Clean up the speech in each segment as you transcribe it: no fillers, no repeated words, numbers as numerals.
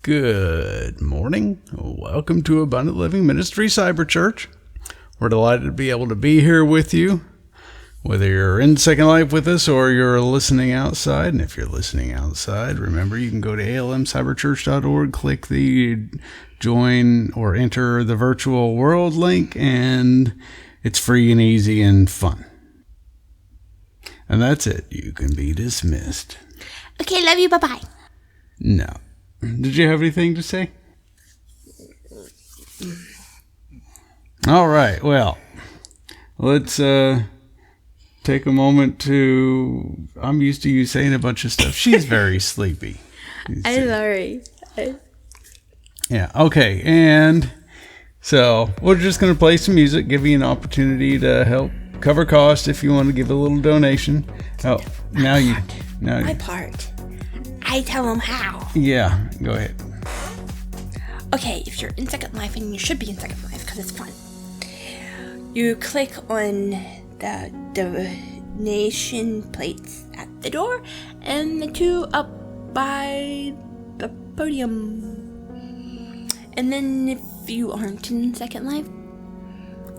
Good morning. Welcome to Abundant Living Ministry CyberChurch. We're delighted to be able to be here with you, whether you're in Second Life with us or you're listening outside. And if you're listening outside, remember you can go to almcyberchurch.org, click the join or enter the virtual world link, and it's free and easy and fun. And that's it. You can be dismissed. Okay, love you. Bye-bye. No. Did you have anything to say? All right. Well, let's take a moment to... I'm used to you saying a bunch of stuff. She's very sleepy. I'm sorry. Yeah. Okay. And so we're just going to play some music, give you an opportunity to help cover costs if you want to give a little donation. Oh, My part. I tell them how. Yeah, go ahead. Okay, if you're in Second Life, and you should be in Second Life because it's fun, you click on the donation plates at the door and the two up by the podium. And then if you aren't in Second Life,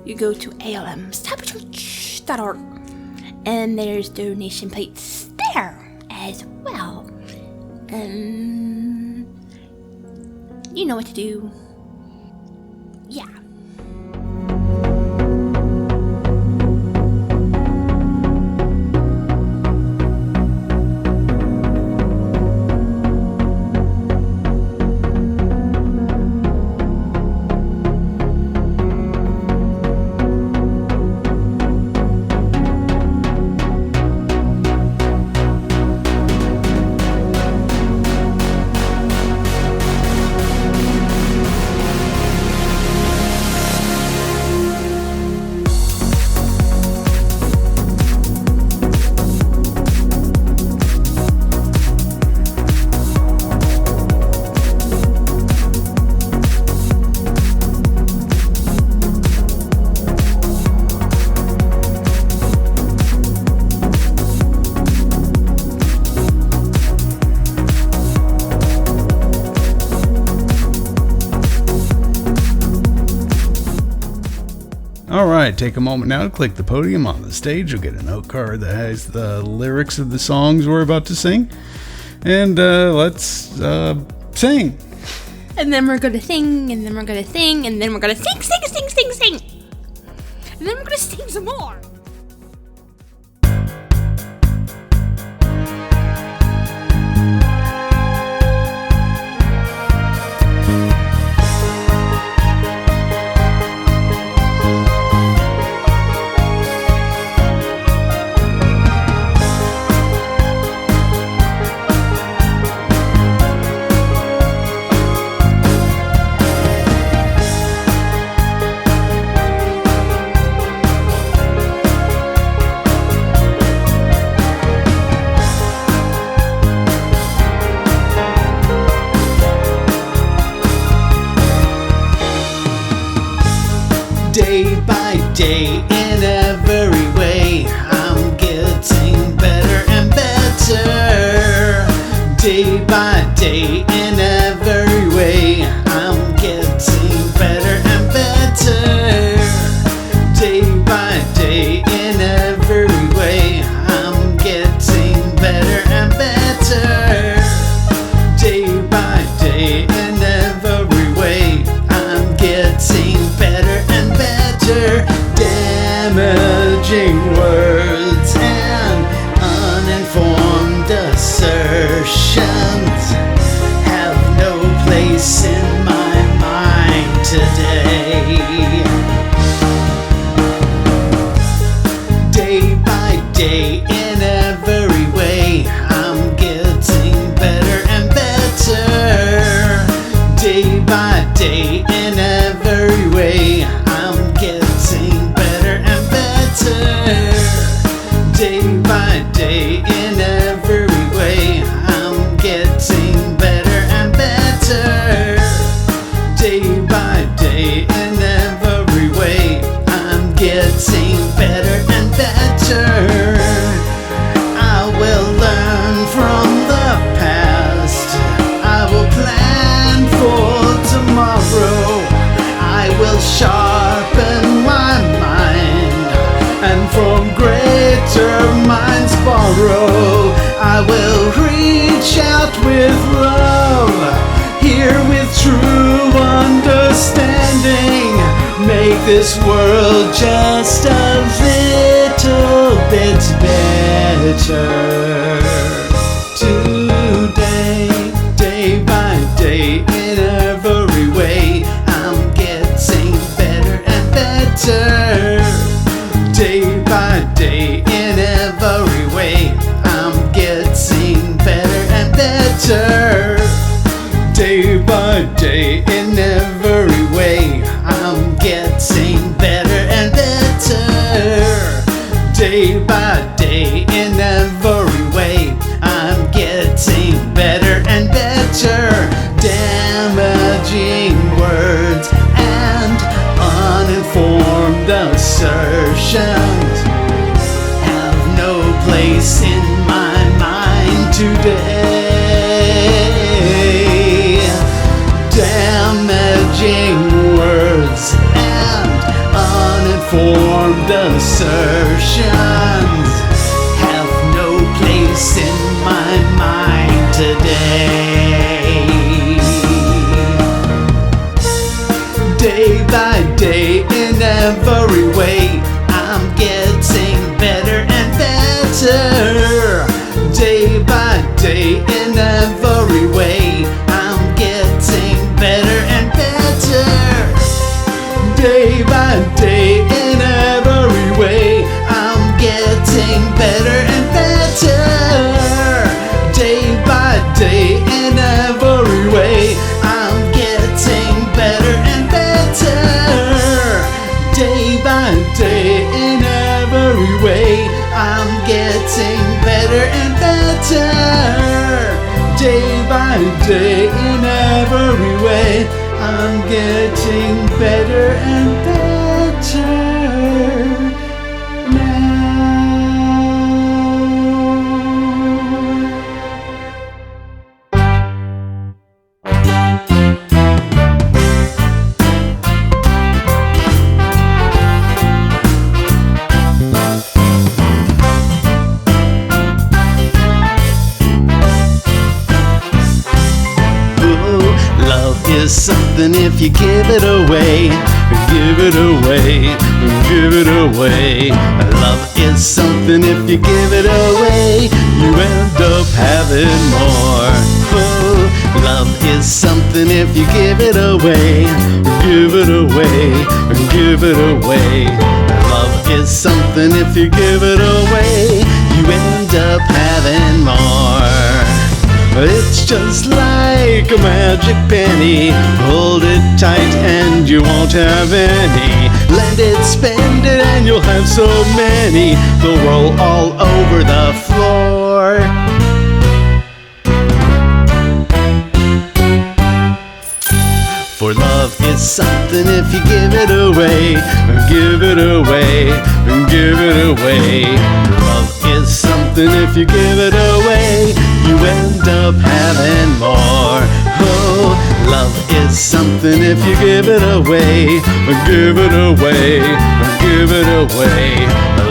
you go to almcyberchurch.org and there's donation plates there as well. You know what to do. Yeah. All right, take a moment now to click the podium on the stage. You'll get a note card that has the lyrics of the songs we're about to sing. And let's sing. And then we're going to sing, and then we're going to sing, and then we're going to sing. And then we're going to sing some more. Day by day, in every way, I'm getting better and better. Day by day, in every way, I'm getting better and better. Day by day, in every way, I'm getting better and better. Day by day, in every way, I'm getting better and better. Damaging words and uninformed assertions have no place in my mind today. Day by day, in every way, I'm getting better and better. Day by day, in every way, I'm getting better and better. Day by day, in every way, I'm getting better and better. Day by day. minds borrow. I will reach out with love, here with true understanding. Make this world just a little bit better. Today, day by day, in every way, I'm getting better and better. Day by day, in every way, I'm getting better and better. Day by day, in every way, I'm getting better and better. Day by day, in every way, I'm getting better and better. Damaging words and uninformed assertions have no place in my mind today. Damaging words and uninformed assertions have no place in my mind today. Day by day, in every way, I'm getting better and better. Day by day, in every way, I'm getting better and better. Day by day, in every way, I'm getting better and better. Day by day, in every way, I'm getting better and better. Day by day, in every way, I'm getting better and better. Day by day, in every way, I'm getting better and better now. Something if you give it away, give it away, give it away. Love is something if you give it away, you end up having more. Oh, love is something if you give it away, give it away, give it away. Love is something if you give it away, you end up having more. It's just like a magic penny. Hold it tight and you won't have any. Lend it, spend it, and you'll have so many. They'll roll all over the floor. For love is something if you give it away, give it away, give it away. Love is something if you give it away, you end up having more. Oh, love is something if you give it away, give it away, give it away.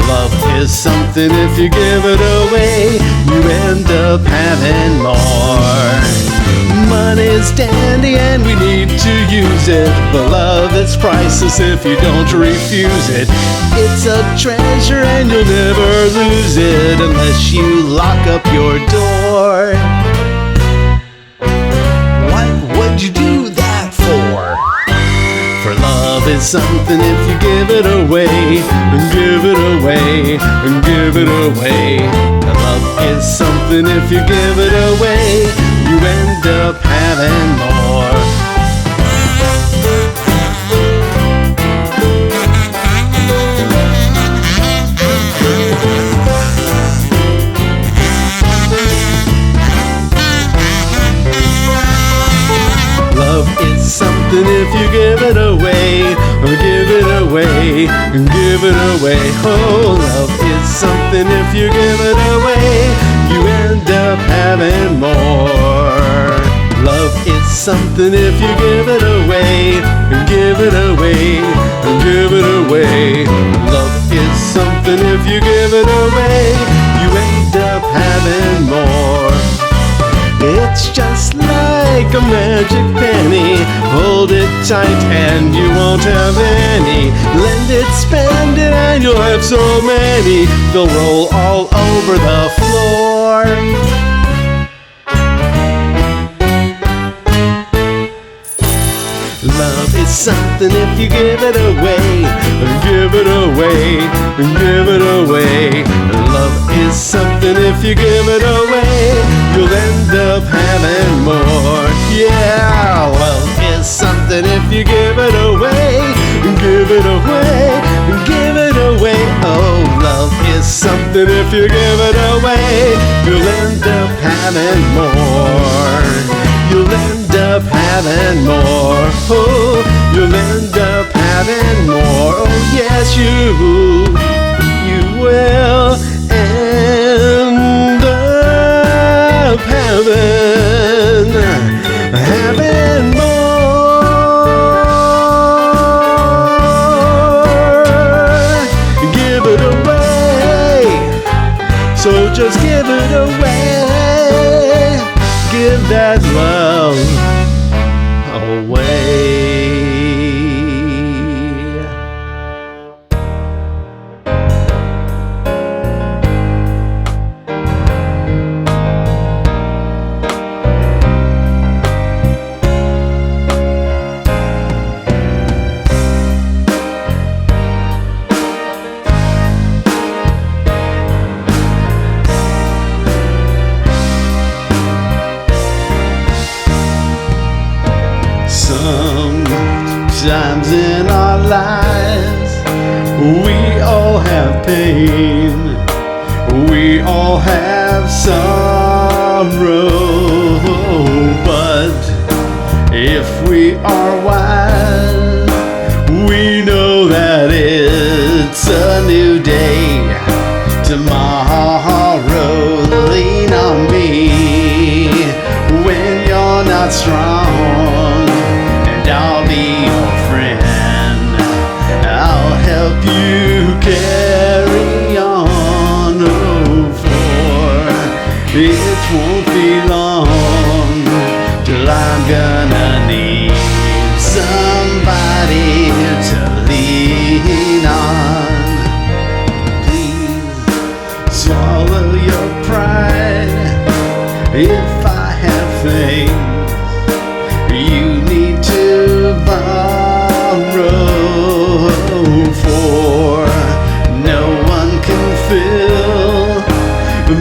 Love is something if you give it away, you end up having more. Money's dandy and we need to use it, but love is priceless if you don't refuse it. It's a treasure and you'll never lose it unless you lock up your door. What would you do that for? For love is something if you give it away, give it away, give it away. Love is something if you give it away, you end up having more. Love is something if you give it away, give it away, give it away. Oh, love is something if you give it away, you end up having more. Love is something if you give it away, give it away, give it away. Love is something something if you give it away. You end up having more. It's just like a magic penny. Hold it tight and you won't have any. Lend it, spend it, and you'll have so many. They'll roll all over the floor. Love is something if you give it away. Give it away, give it away. Love is something if you give it away. You'll end up having more. Yeah, love is something if you give it away. Give it away, give it away. Oh, love is something if you give it away. You'll end up having more. You'll end up having more. Oh, you'll end up having more. Oh, yes, you will end up having more. Give it away. So just give it away. Give that love away. Sometimes in our lives we all have pain, we all have sorrow, but if we are wise, we know that it's a new day. Tomorrow, lean on me when you're not strong, and I'll be your friend. I'll help you carry on. Oh, for it won't be long till I'm gonna need somebody to lean on. Please swallow your pride. If I have things you need to borrow, for no one can fill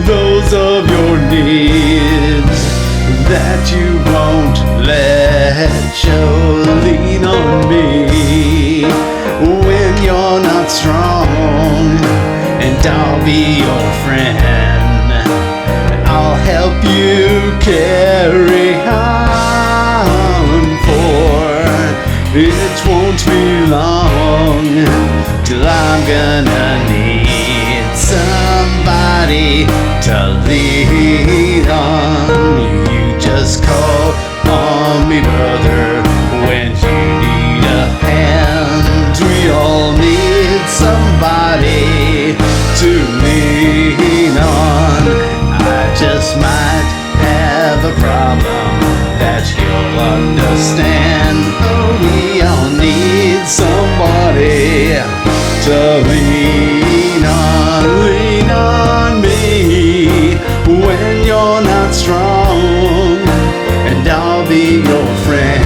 those of your needs that you won't let show. Lean on me when you're not strong, and I'll be your friend. I'll help you carry on, for it won't be long till I'm gonna need somebody to lean on. You just call on me, brother, when you need a hand. We all need somebody to lean on. I just might have a problem that you'll understand. Oh, we all need somebody to lean on. Lean on me when you're not strong, and I'll be your friend.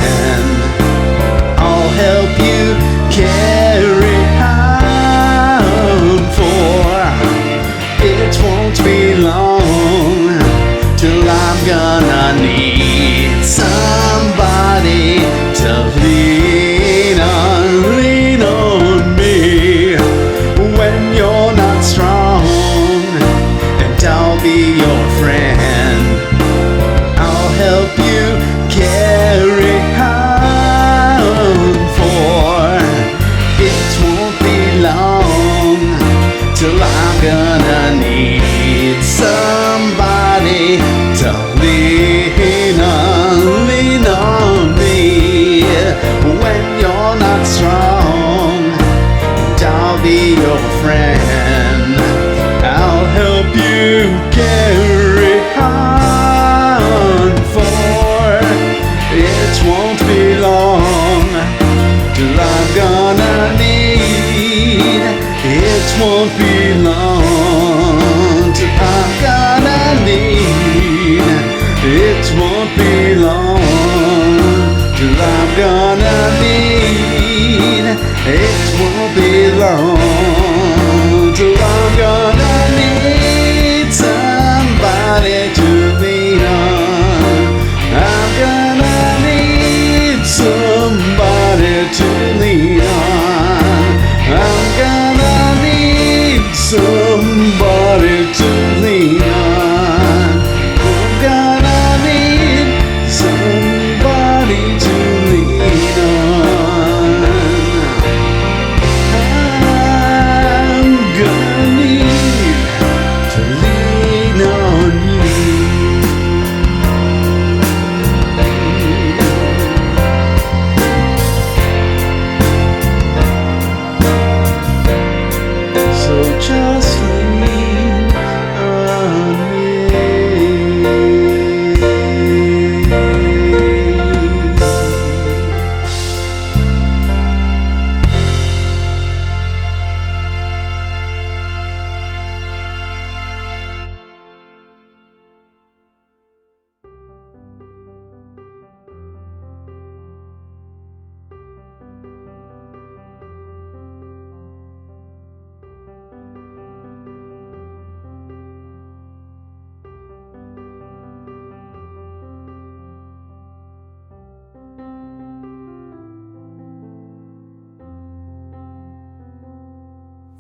I'll help you carry on, for it won't be long till I'm gonna need somebody to lean on. Lean on me when you're not strong, and I'll be your friend. I'll help you carry on, for it won't be long till I'm gonna need somebody to lean on. Lean on me when you're not strong, and I'll be your friend. help you carry on, for it won't be long till I'm gonna need. It won't be long till I'm gonna need. It won't be long till I'm gonna need. It won't be long till I'm gonna need somebody to lean on. I'm gonna need somebody to lean on. I'm gonna need somebody to lean on. I'm gonna need somebody to lean on. I'm gonna need to lean on you. So just lean on me.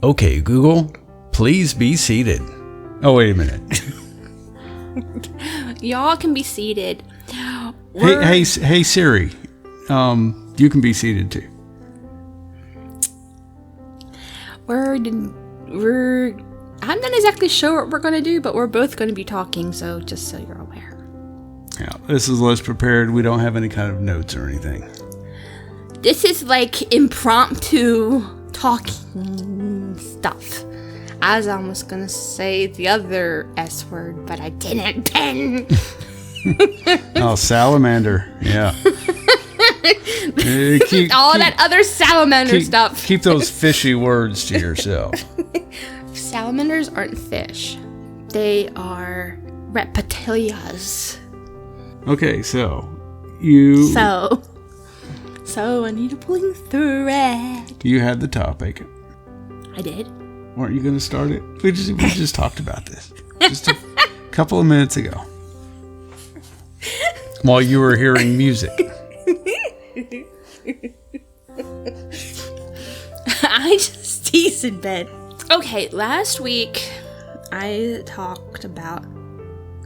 Okay, Google, please be seated. Oh, wait a minute. Y'all can be seated. Hey, Siri. You can be seated too. I'm not exactly sure what we're going to do, but we're both going to be talking, so just so you're aware. Yeah, this is less prepared. We don't have any kind of notes or anything. This is like impromptu talking stuff. I was almost going to say the other S word, but I didn't, Ben. Oh, salamander. Yeah. All that other salamander stuff. Keep those fishy words to yourself. Salamanders aren't fish. They are reptilias. Okay, so you So I need a pulling thread. you had the topic. I did. Weren't you going to start it? We just talked about this just a couple of minutes ago while you were hearing music. I just teased in bed. Okay, last week I talked about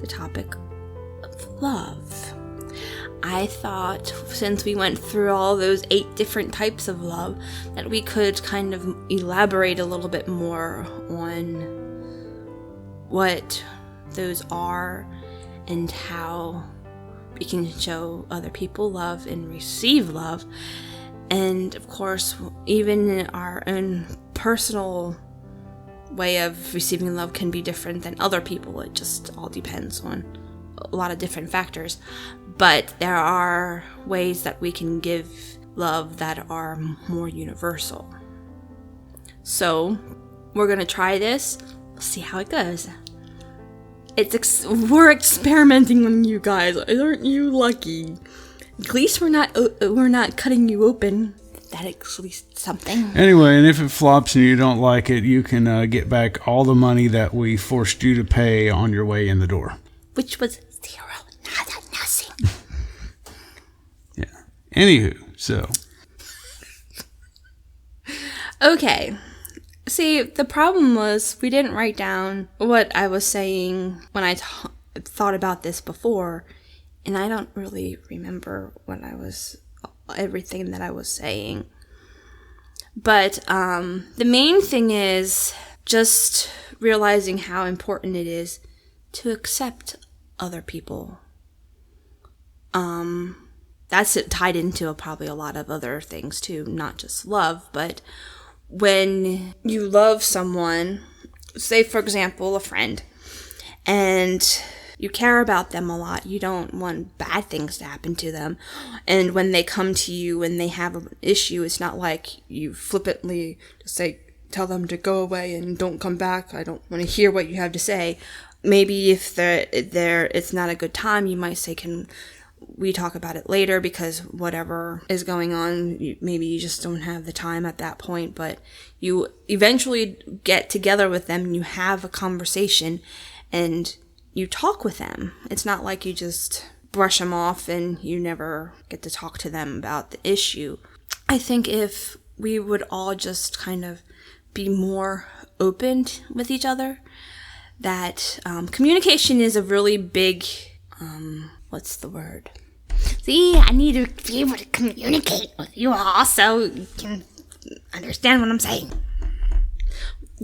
the topic of love. I thought since we went through all those 8 different types of love that we could kind of elaborate a little bit more on what those are and how we can show other people love and receive love. And of course, even in our own personal way of receiving love can be different than other people. It just all depends on a lot of different factors. But there are ways that we can give love that are more universal. So we're going to try this. We'll see how it goes. We're experimenting on you guys. Aren't you lucky? At least we're not cutting you open. That at least something. Anyway, and if it flops and you don't like it, you can get back all the money that we forced you to pay on your way in the door. Which was 0, nada, nothing. Yeah. Anywho, so. Okay. See, the problem was we didn't write down what I was saying when I thought about this before, and I don't really remember everything that I was saying. But the main thing is just realizing how important it is to accept other people. That's tied into probably a lot of other things too, not just love, but when you love someone, say, for example, a friend, and you care about them a lot. You don't want bad things to happen to them. And when they come to you and they have an issue, it's not like you flippantly just say, tell them to go away and don't come back. I don't want to hear what you have to say. Maybe if it's not a good time, you might say, can we talk about it later, because whatever is going on, maybe you just don't have the time at that point. But you eventually get together with them and you have a conversation and you talk with them. It's not like you just brush them off and you never get to talk to them about the issue. I think if we would all just kind of be more open with each other, that communication is a really big, what's the word? See, I need to be able to communicate with you all so you can understand what I'm saying.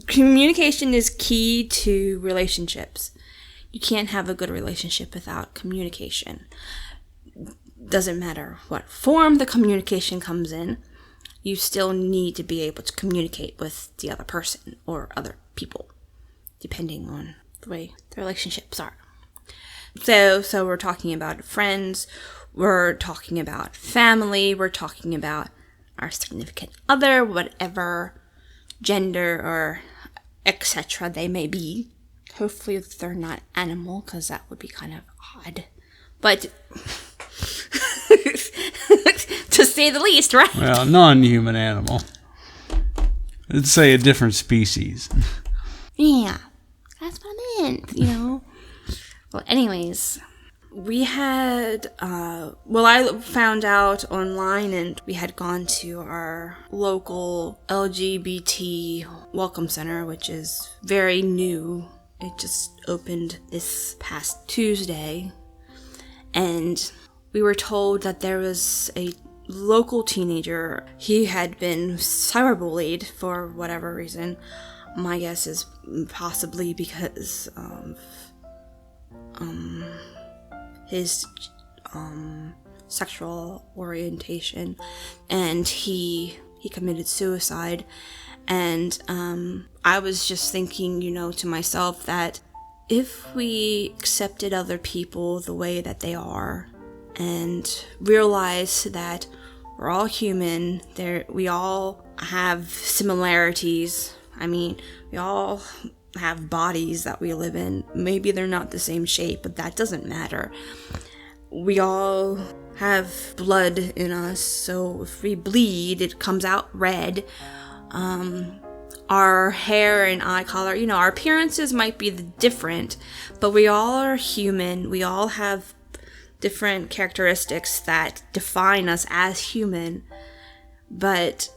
Communication is key to relationships. You can't have a good relationship without communication. Doesn't matter what form the communication comes in, you still need to be able to communicate with the other person or other people, depending on the way the relationships are. So we're talking about friends, we're talking about family, we're talking about our significant other, whatever gender or etc. they may be. Hopefully they're not animal, because that would be kind of odd. But to say the least, right? Well, non-human animal. Let's say a different species. Yeah, that's what I meant, Well, anyways, we had, I found out online, and we had gone to our local LGBT welcome center, which is very new. It just opened this past Tuesday, and we were told that there was a local teenager. He had been cyberbullied for whatever reason. My guess is possibly because of his sexual orientation, and he committed suicide. And I was just thinking, to myself, that if we accepted other people the way that they are and realized that we're all human, we all have similarities. I mean, we all have bodies that we live in. Maybe they're not the same shape, but that doesn't matter. We all have blood in us, so if we bleed, it comes out red. Our hair and eye color, our appearances might be different, but we all are human. We all have different characteristics that define us as human, but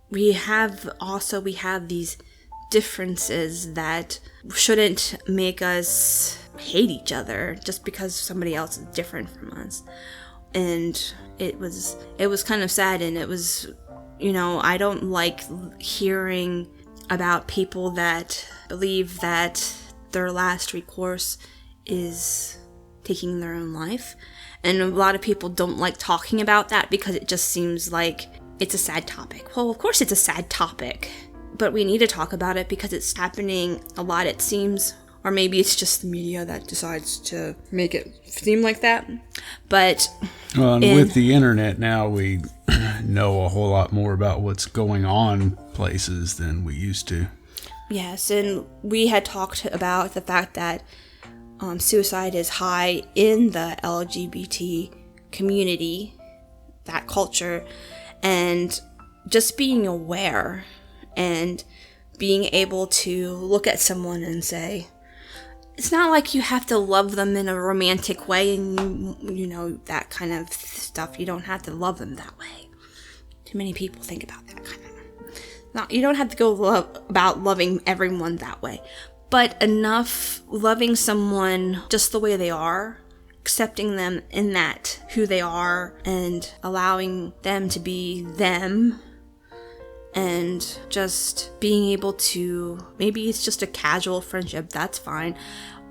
we have these differences that shouldn't make us hate each other just because somebody else is different from us. And it was kind of sad, and it was, I don't like hearing about people that believe that their last recourse is taking their own life. And a lot of people don't like talking about that because it just seems like it's a sad topic. Well, of course it's a sad topic, but we need to talk about it because it's happening a lot, it seems. Or maybe it's just the media that decides to make it seem like that. But with the internet now, we know a whole lot more about what's going on places than we used to. Yes, and we had talked about the fact that suicide is high in the LGBT community, that culture, and just being aware and being able to look at someone and say, it's not like you have to love them in a romantic way and, that kind of stuff. You don't have to love them that way. Too many people think about that kind of. You don't have to go about loving everyone that way. But enough loving someone just the way they are, accepting them in that, who they are, and allowing them to be them, and just being able to, maybe it's just a casual friendship, that's fine,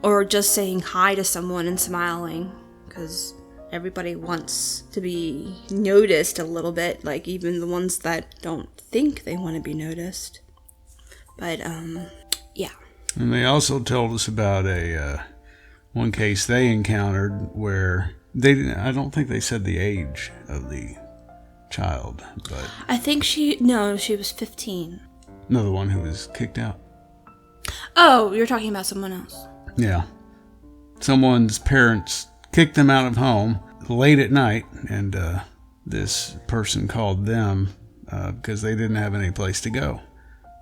or just saying hi to someone and smiling, because everybody wants to be noticed a little bit, like even the ones that don't think they want to be noticed. But, yeah. And they also told us about one case they encountered where I don't think they said the age of the child, but I think she was 15. no, the one who was kicked out. Oh, you're talking about someone else. Yeah. Someone's parents kicked them out of home late at night, and this person called them because they didn't have any place to go,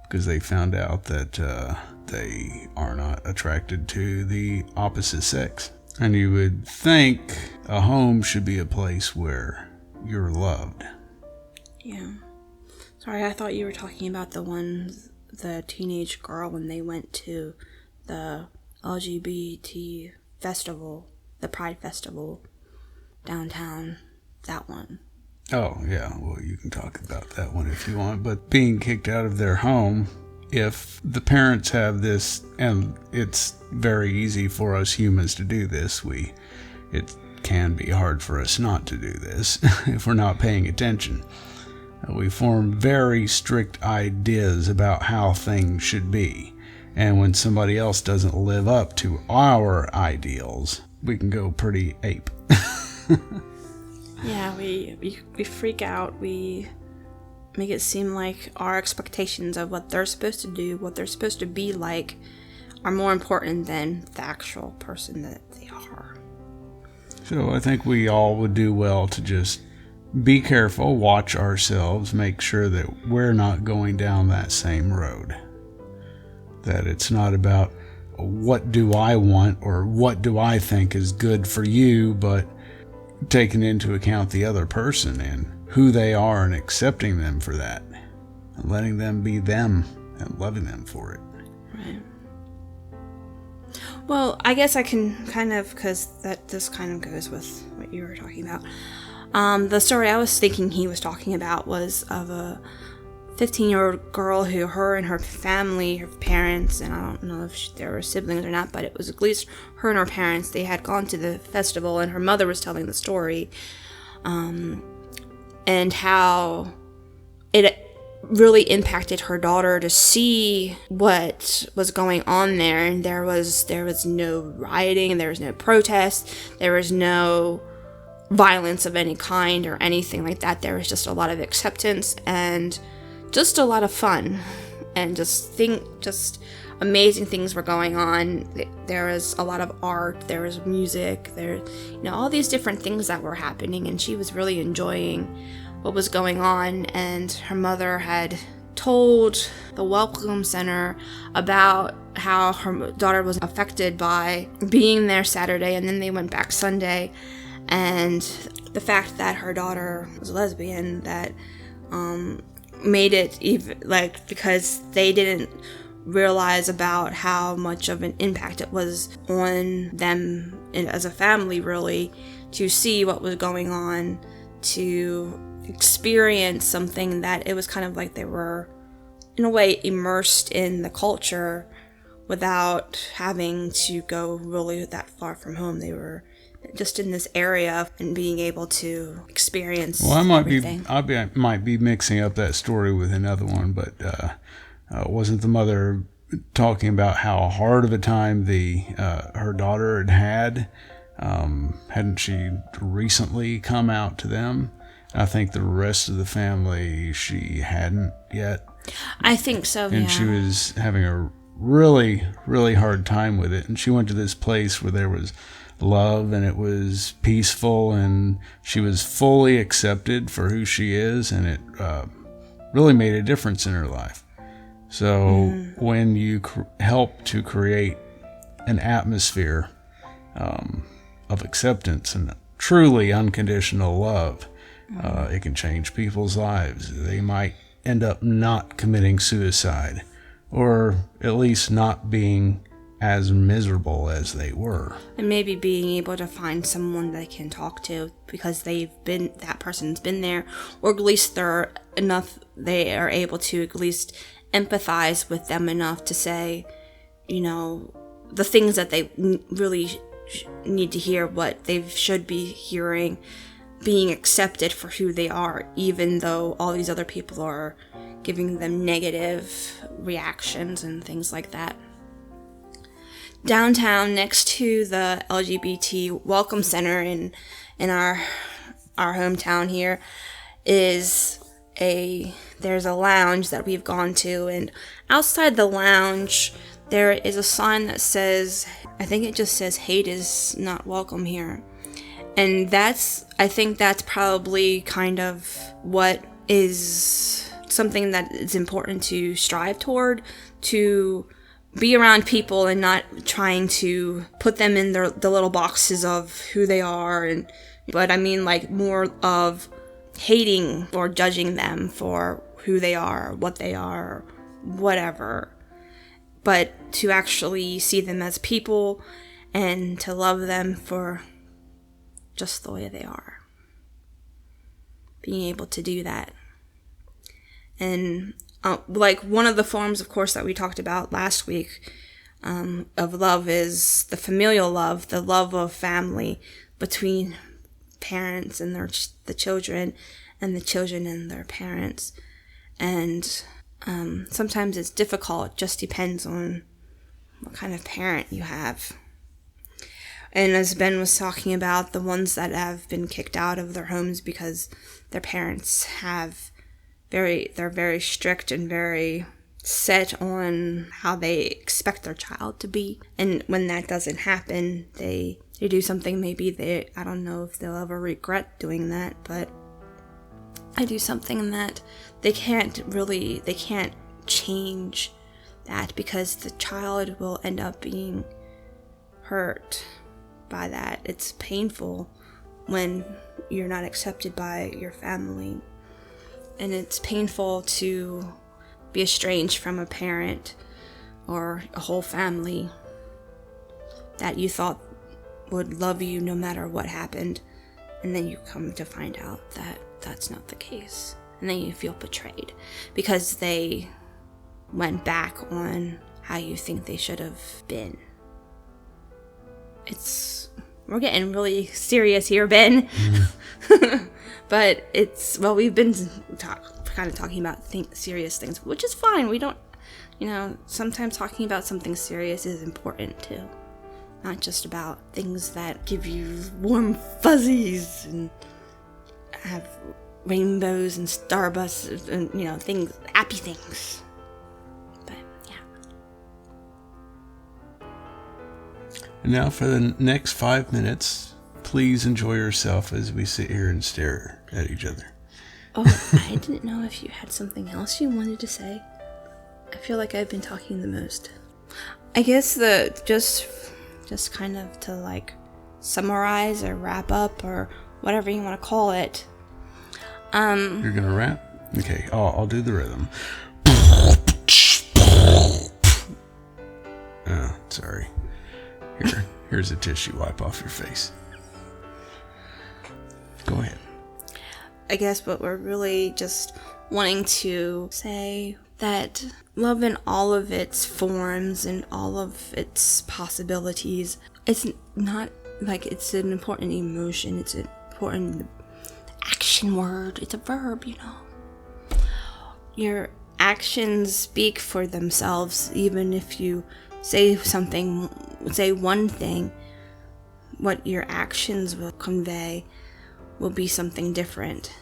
because they found out that they are not attracted to the opposite sex. And you would think a home should be a place where you're loved. Yeah. Sorry, I thought you were talking about the teenage girl when they went to the LGBT festival, the Pride Festival downtown. That one. Oh, yeah. Well, you can talk about that one if you want. But being kicked out of their home, if the parents have this, and it's very easy for us humans to do this, it can be hard for us not to do this if we're not paying attention. We form very strict ideas about how things should be. And when somebody else doesn't live up to our ideals, we can go pretty ape. Yeah, we freak out. We make it seem like our expectations of what they're supposed to do, what they're supposed to be like, are more important than the actual person that they are. So I think we all would do well to just be careful, watch ourselves, make sure that we're not going down that same road. That it's not about what do I want or what do I think is good for you, but taking into account the other person and who they are and accepting them for that, and letting them be them and loving them for it. Right. Well, I guess I can kind of, because this kind of goes with what you were talking about. The story I was thinking he was talking about was of a 15-year-old girl who, her and her family, her parents, and I don't know if there were siblings or not, but it was at least her and her parents, they had gone to the festival, and her mother was telling the story, and how it really impacted her daughter to see what was going on there. And there was no rioting, there was no protest, there was no violence of any kind or anything like that. There was just a lot of acceptance and just a lot of fun, and just amazing things were going on. There was a lot of art, there was music, all these different things that were happening, and she was really enjoying what was going on. And her mother had told the Welcome Center about how her daughter was affected by being there Saturday, and then they went back Sunday, and the fact that her daughter was a lesbian, that made it even, because they didn't realize about how much of an impact it was on them as a family, really, to see what was going on, to experience something that it was kind of like they were, in a way, immersed in the culture without having to go really that far from home. They were just in this area and being able to experience everything. I might be mixing up that story with another one, but wasn't the mother talking about how hard of a time her daughter had? Hadn't she recently come out to them? I think the rest of the family, she hadn't yet. I think so, and she was having a really, really hard time with it. And she went to this place where there was love, and it was peaceful, and she was fully accepted for who she is, and it really made a difference in her life. So when you help to create an atmosphere of acceptance and truly unconditional love, it can change people's lives. They might end up not committing suicide, or at least not being as miserable as they were. And maybe being able to find someone they can talk to because that person's been there, or at least they are able to at least empathize with them enough to say, the things that they really need to hear, what they should be hearing, being accepted for who they are, even though all these other people are giving them negative reactions and things like that. downtown next to the LGBT Welcome Center in our hometown here there's a lounge that we've gone to, and outside the lounge there is a sign that says, I think it just says, hate is not welcome here. And I think that's probably kind of what is something that is important to strive toward, to be around people and not trying to put them in the little boxes of who they are, but I mean like more of hating or judging them for who they are, what they are, whatever. But to actually see them as people and to love them for just the way they are. Being able to do that. And like one of the forms, of course, that we talked about last week of love is the familial love, the love of family between parents and the children, and the children and their parents. And sometimes it's difficult. It just depends on what kind of parent you have. And as Ben was talking about, the ones that have been kicked out of their homes because their parents they're very strict and very set on how they expect their child to be. And when that doesn't happen, they do something, maybe I don't know if they'll ever regret doing that, but I do something that they can't change that, because the child will end up being hurt by that. It's painful when you're not accepted by your family, and it's painful to be estranged from a parent or a whole family that you thought would love you no matter what happened, and then you come to find out that that's not the case, and then you feel betrayed because they went back on how you think they should have been. We're getting really serious here, Ben. But we've been kind of talking about serious things, which is fine. We don't, sometimes talking about something serious is important too. Not just about things that give you warm fuzzies and have rainbows and starbursts and, things, happy things. But, yeah. And now for the next 5 minutes, please enjoy yourself as we sit here and stare at each other. Oh, I didn't know if you had something else you wanted to say. I feel like I've been talking the most. I guess just kind of to summarize or wrap up or whatever you want to call it. You're gonna rap? Okay, I'll do the rhythm. Oh, sorry. Here's a tissue. Wipe off your face. Go ahead. I guess what we're really just wanting to say, that love in all of its forms and all of its possibilities, it's not it's an important emotion, it's an important action word, it's a verb, Your actions speak for themselves. Even if you say one thing, what your actions will convey will be something different.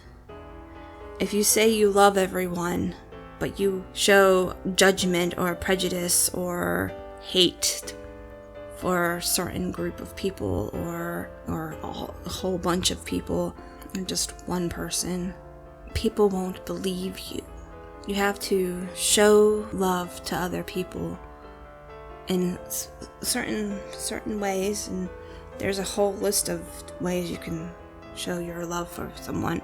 If you say you love everyone, but you show judgment or prejudice or hate for a certain group of people or a whole bunch of people, or just one person, people won't believe you. You have to show love to other people in certain ways, and there's a whole list of ways you can show your love for someone.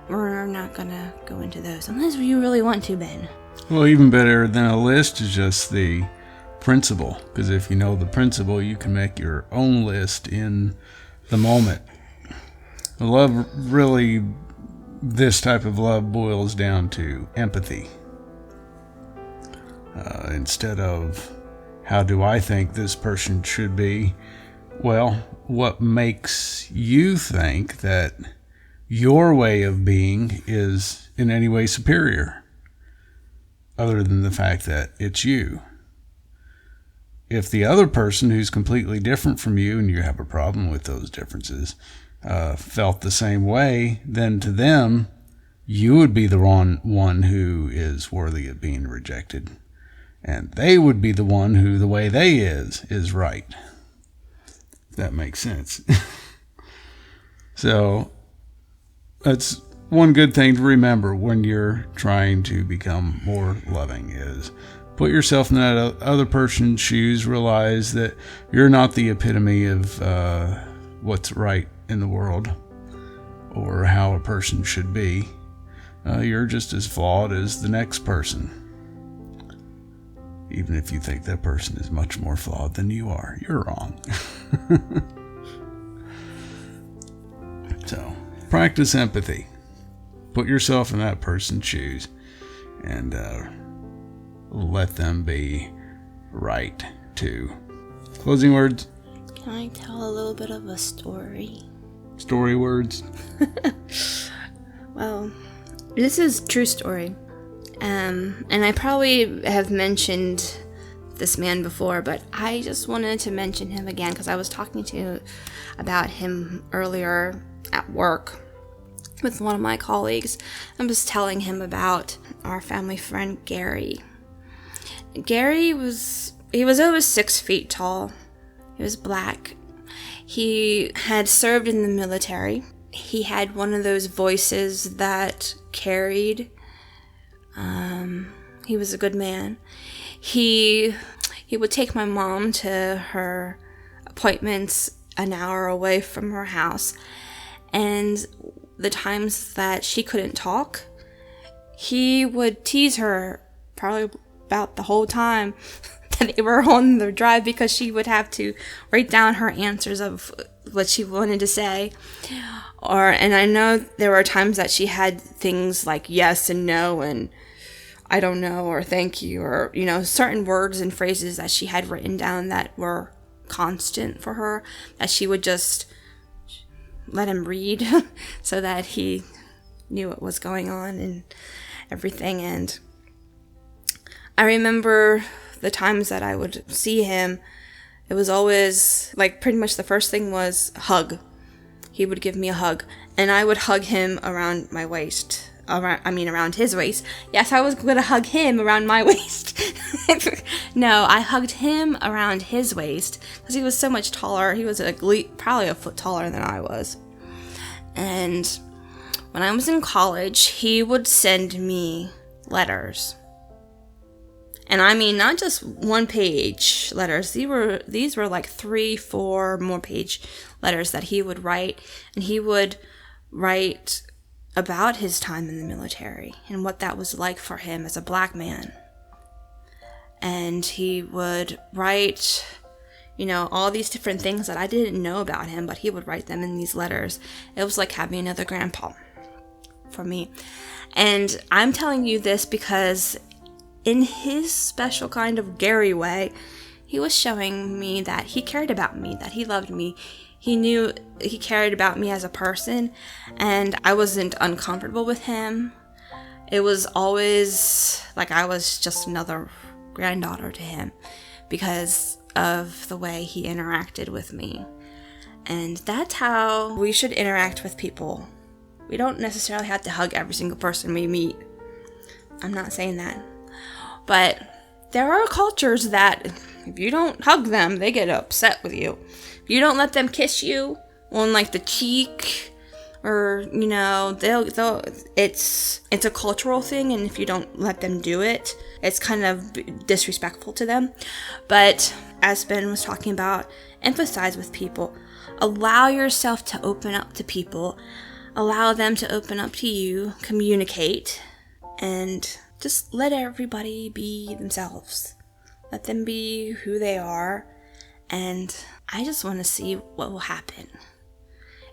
We're not gonna go into those unless you really want to, Ben. Well, even better than a list is just the principle, because if you know the principle, you can make your own list in the moment. Love, really, this type of love boils down to empathy. Instead of, how do I think this person should be? Well, what makes you think that your way of being is in any way superior, other than the fact that it's you? if the other person who's completely different from you, and you have a problem with those differences, felt the same way, then to them, you would be the one who is worthy of being rejected. And they would be the one who, the way they is right. If that makes sense. So that's one good thing to remember when you're trying to become more loving is put yourself in that other person's shoes. Realize that you're not the epitome of what's right in the world or how a person should be. You're just as flawed as the next person. Even if you think that person is much more flawed than you are, you're wrong. So, practice empathy. Put yourself in that person's shoes and let them be right too. Closing words? Can I tell a little bit of a story? Story words? Well, this is a true story. And I probably have mentioned this man before, but I just wanted to mention him again because I was talking to you about him earlier at work with one of my colleagues. I was telling him about our family friend Gary. Gary was over 6 feet tall. He was black. He had served in the military. He had one of those voices that carried. He was a good man. He would take my mom to her appointments an hour away from her house. And the times that she couldn't talk, he would tease her probably about the whole time that they were on the drive because she would have to write down her answers of what she wanted to say. And I know there were times that she had things like yes and no and I don't know or thank you or, certain words and phrases that she had written down that were constant for her that she would just let him read so that he knew what was going on and everything. And I remember the times that I would see him, it was always like pretty much the first thing was hug. He would give me a hug and I would hug him around my waist. Around his waist. Yes, I was going to hug him around my waist. No, I hugged him around his waist because he was so much taller. He was probably a foot taller than I was. And when I was in college, he would send me letters. And I mean, not just 1-page letters. These were like 3-4 more page letters that he would write. And he would write about his time in the military and what that was like for him as a black man. And he would write, all these different things that I didn't know about him, but he would write them in these letters. It was like having another grandpa for me. And I'm telling you this because in his special kind of Gary way, he was showing me that he cared about me, that he loved me. He knew he cared about me as a person, and I wasn't uncomfortable with him. It was always like I was just another granddaughter to him because of the way he interacted with me. And that's how we should interact with people. We don't necessarily have to hug every single person we meet. I'm not saying that. But there are cultures that if you don't hug them, they get upset with you. If you don't let them kiss you on like the cheek or, it's a cultural thing, and if you don't let them do it, it's kind of disrespectful to them. But as Ben was talking about, empathize with people. Allow yourself to open up to people. Allow them to open up to you. Communicate. And just let everybody be themselves. Let them be who they are. And I just want to see what will happen.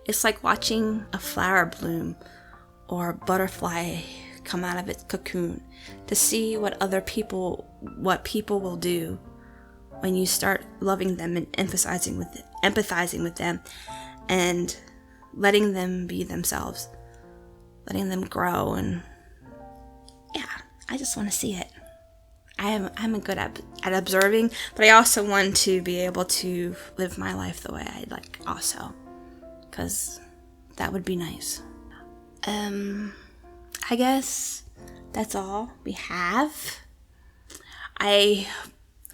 It's like watching a flower bloom or a butterfly come out of its cocoon to see what people will do when you start loving them and empathizing with them and letting them be themselves, letting them grow. And yeah, I just want to see it. I'm good at observing, but I also want to be able to live my life the way I'd like also, because that would be nice. I guess that's all we have. I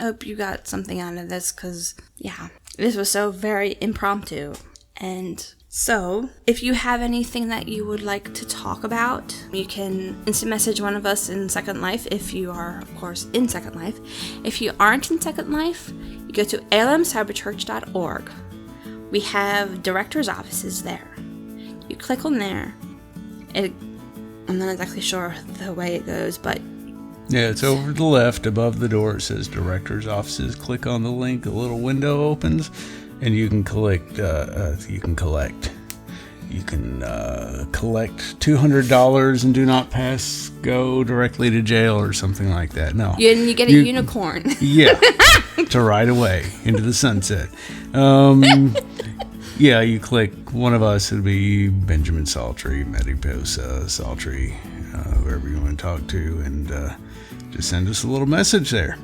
hope you got something out of this, because, yeah, this was so very impromptu. And so, if you have anything that you would like to talk about, you can instant message one of us in Second Life if you are, of course, in Second Life. If you aren't in Second Life, you go to almcyberchurch.org. We have director's offices there. You click on there. I'm not exactly sure the way it goes, but... Yeah, it's over to the left above the door. It says director's offices. Click on the link. A little window opens, and you can collect. You can collect $200 and do not pass. Go directly to jail or something like that. No, and you get a unicorn. Yeah, to ride away into the sunset. Yeah, you click one of us. It'll be Benjamin Saltry, Mediposa Saltry, whoever you want to talk to, and just send us a little message there.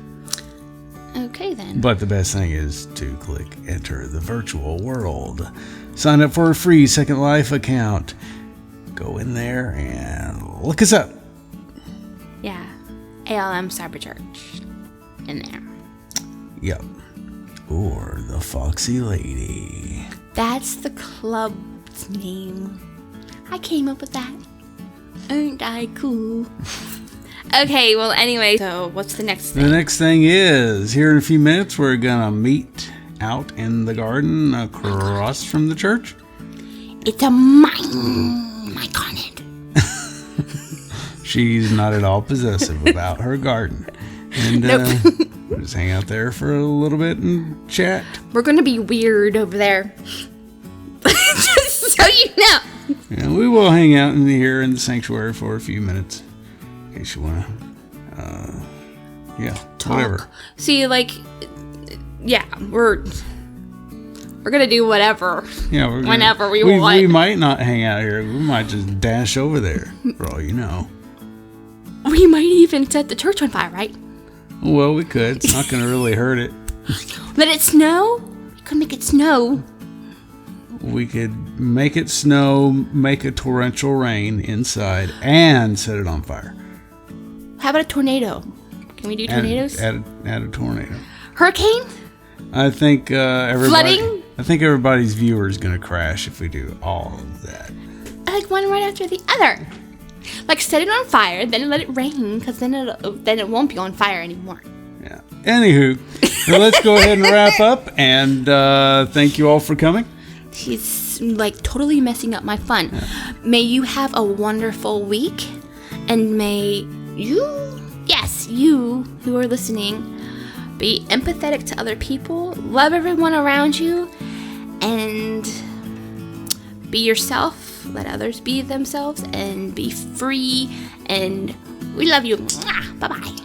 Okay, then. But the best thing is to click enter the virtual world. Sign up for a free Second Life account. Go in there and look us up. Yeah, ALM CyberChurch in there. Yep. Or the Foxy Lady. That's the club's name. I came up with that. Aren't I cool? Okay, well, anyway, so what's the next thing? The next thing is, here in a few minutes, we're going to meet out in the garden across from the church. It's a mine. My garden. She's not at all possessive about her garden. And Nope. We'll just hang out there for a little bit and chat. We're going to be weird over there. Just so you know. Yeah, we will hang out in here in the sanctuary for a few minutes. In case you want to, Talk. whatever. See, we're gonna do whatever. Yeah, whenever we want. We might not hang out here. We might just dash over there, for all you know. We might even set the church on fire, right? Well, we could. It's not going to really hurt it. Let it snow? We could make it snow. We could make it snow, make a torrential rain inside, and set it on fire. How about a tornado? Can we do tornadoes? Add a tornado. Hurricane? I think Flooding? I think everybody's viewer is going to crash if we do all of that. Like one right after the other. Like set it on fire, then let it rain, because then it won't be on fire anymore. Yeah. Anywho, so let's go ahead and wrap up, and thank you all for coming. She's totally messing up my fun. Yeah. May you have a wonderful week, and may you who are listening, be empathetic to other people, love everyone around you, and be yourself, let others be themselves, and be free, and we love you. Bye-bye.